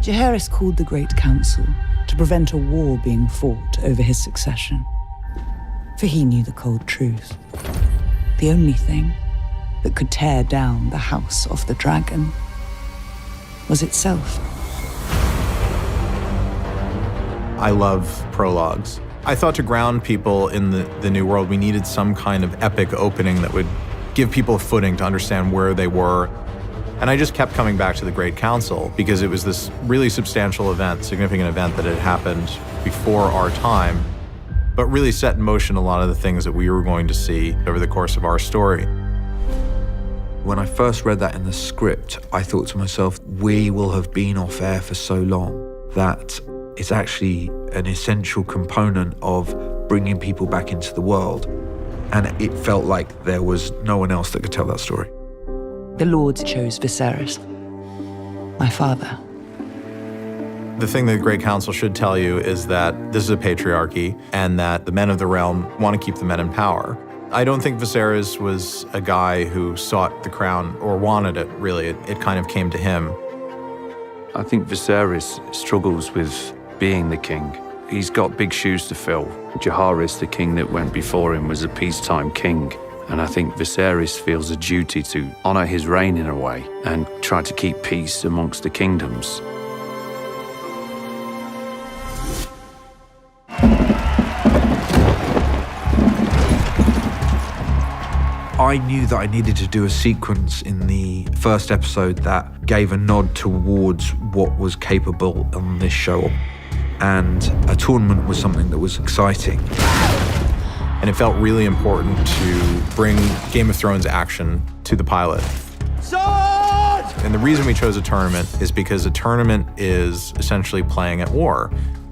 Jaehaerys called the Great Council to prevent a war being fought over his succession. For he knew the cold truth. The only thing that could tear down the House of the Dragon was itself. I love prologues. I thought to ground people in the New World, we needed some kind of epic opening that would give people a footing to understand where they were. And I just kept coming back to the Great Council because it was this really substantial event, significant event that had happened before our time, but really set in motion a lot of the things that we were going to see over the course of our story. When I first read that in the script, I thought to myself, we will have been off air for so long that it's actually an essential component of bringing people back into the world. And it felt like there was no one else that could tell that story. The Lords chose Viserys, my father. The thing that the Great Council should tell you is that this is a patriarchy and that the men of the realm want to keep the men in power. I don't think Viserys was a guy who sought the crown or wanted it, really. It kind of came to him. I think Viserys struggles with being the king. He's got big shoes to fill. Jaehaerys, the king that went before him, was a peacetime king. And I think Viserys feels a duty to honor his reign in a way and try to keep peace amongst the kingdoms. I knew that I needed to do a sequence in the first episode that gave a nod towards what was capable on this show. And a tournament was something that was exciting. And it felt really important to bring Game of Thrones action to the pilot. Sword! And the reason we chose a tournament is because a tournament is essentially playing at war.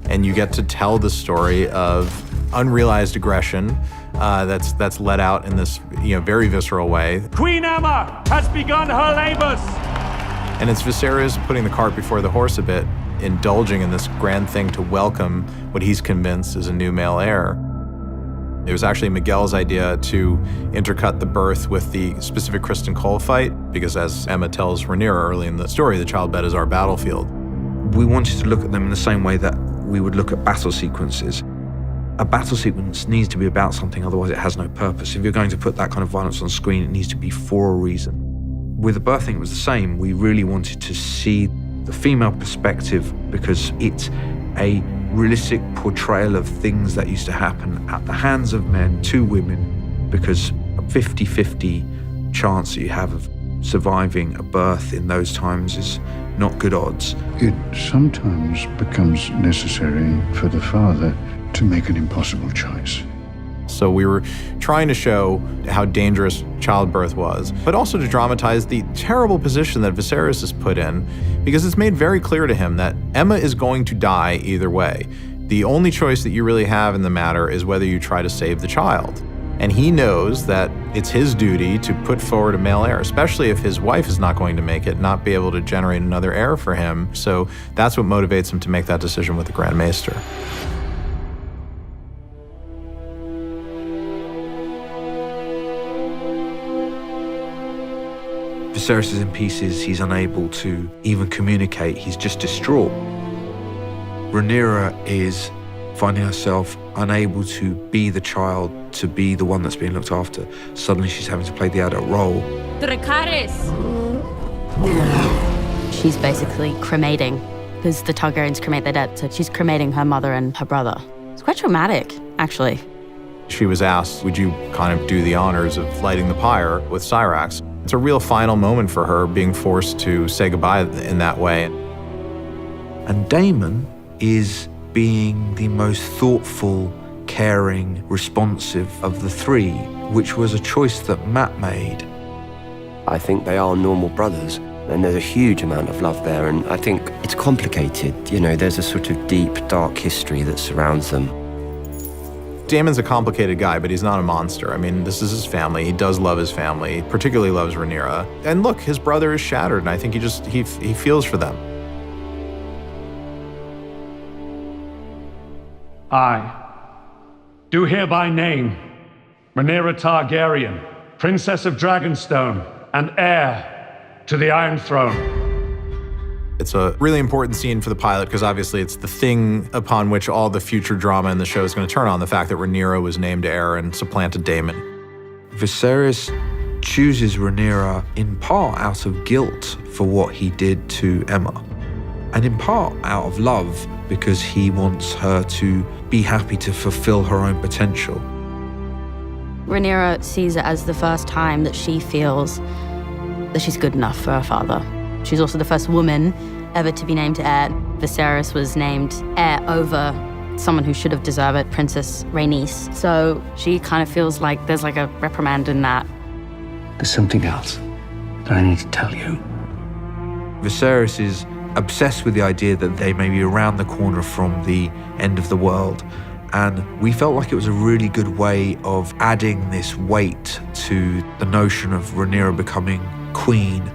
And you get to tell the story of unrealized aggression that's let out in this very visceral way. Queen Aemma has begun her labors! And it's Viserys putting the cart before the horse a bit, indulging in this grand thing to welcome what he's convinced is a new male heir. It was actually Miguel's idea to intercut the birth with the specific Criston Cole fight, because as Aemma tells Rhaenyra early in the story, the childbed is our battlefield. We wanted to look at them in the same way that we would look at battle sequences. A battle sequence needs to be about something, otherwise it has no purpose. If you're going to put that kind of violence on screen, it needs to be for a reason. With the birthing, it was the same. We really wanted to see the female perspective because it's a realistic portrayal of things that used to happen at the hands of men to women, because a 50-50 chance that you have of surviving a birth in those times is not good odds. It sometimes becomes necessary for the father to make an impossible choice. So we were trying to show how dangerous childbirth was, but also to dramatize the terrible position that Viserys is put in, because it's made very clear to him that Aemma is going to die either way. The only choice that you really have in the matter is whether you try to save the child. And he knows that it's his duty to put forward a male heir, especially if his wife is not going to make it, not be able to generate another heir for him. So that's what motivates him to make that decision with the Grand Maester. Viserys is in pieces, he's unable to even communicate, he's just distraught. Rhaenyra is finding herself unable to be the child, to be the one that's being looked after. Suddenly she's having to play the adult role. She's basically cremating, because the Targaryens cremate their dead, so she's cremating her mother and her brother. It's quite traumatic, actually. She was asked, would you kind of do the honors of lighting the pyre with Syrax? It's a real final moment for her, being forced to say goodbye in that way. And Daemon is being the most thoughtful, caring, responsive of the three, which was a choice that Matt made. I think they are normal brothers, and there's a huge amount of love there, and I think it's complicated. There's a sort of deep, dark history that surrounds them. Daemon's a complicated guy, but he's not a monster. I mean, this is his family. He does love his family, particularly loves Rhaenyra. And look, his brother is shattered, and I think he feels for them. I do hereby name Rhaenyra Targaryen, Princess of Dragonstone and heir to the Iron Throne. It's a really important scene for the pilot because obviously it's the thing upon which all the future drama in the show is going to turn on, the fact that Rhaenyra was named heir and supplanted Daemon. Viserys chooses Rhaenyra in part out of guilt for what he did to Aemma, and in part out of love because he wants her to be happy to fulfill her own potential. Rhaenyra sees it as the first time that she feels that she's good enough for her father. She's also the first woman ever to be named heir. Viserys was named heir over someone who should have deserved it, Princess Rhaenys. So she kind of feels like there's like a reprimand in that. There's something else that I need to tell you. Viserys is obsessed with the idea that they may be around the corner from the end of the world. And we felt like it was a really good way of adding this weight to the notion of Rhaenyra becoming queen.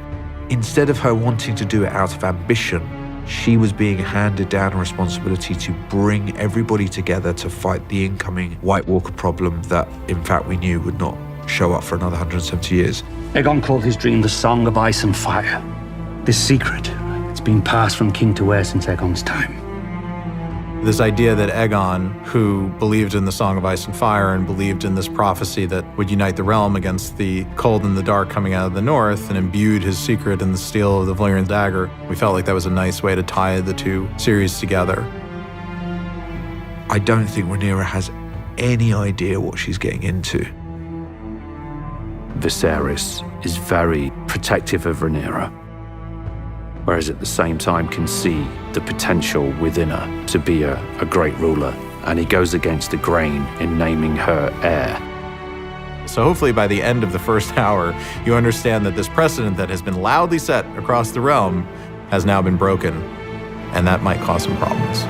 Instead of her wanting to do it out of ambition, she was being handed down a responsibility to bring everybody together to fight the incoming White Walker problem that, in fact, we knew would not show up for another 170 years. Aegon called his dream the Song of Ice and Fire. This secret, it's been passed from king to heir since Aegon's time. This idea that Aegon, who believed in the Song of Ice and Fire and believed in this prophecy that would unite the realm against the cold and the dark coming out of the north and imbued his secret in the steel of the Valyrian dagger, we felt like that was a nice way to tie the two series together. I don't think Rhaenyra has any idea what she's getting into. Viserys is very protective of Rhaenyra, whereas at the same time can see the potential within her to be a great ruler, and he goes against the grain in naming her heir. So hopefully by the end of the first hour, you understand that this precedent that has been loudly set across the realm has now been broken, and that might cause some problems.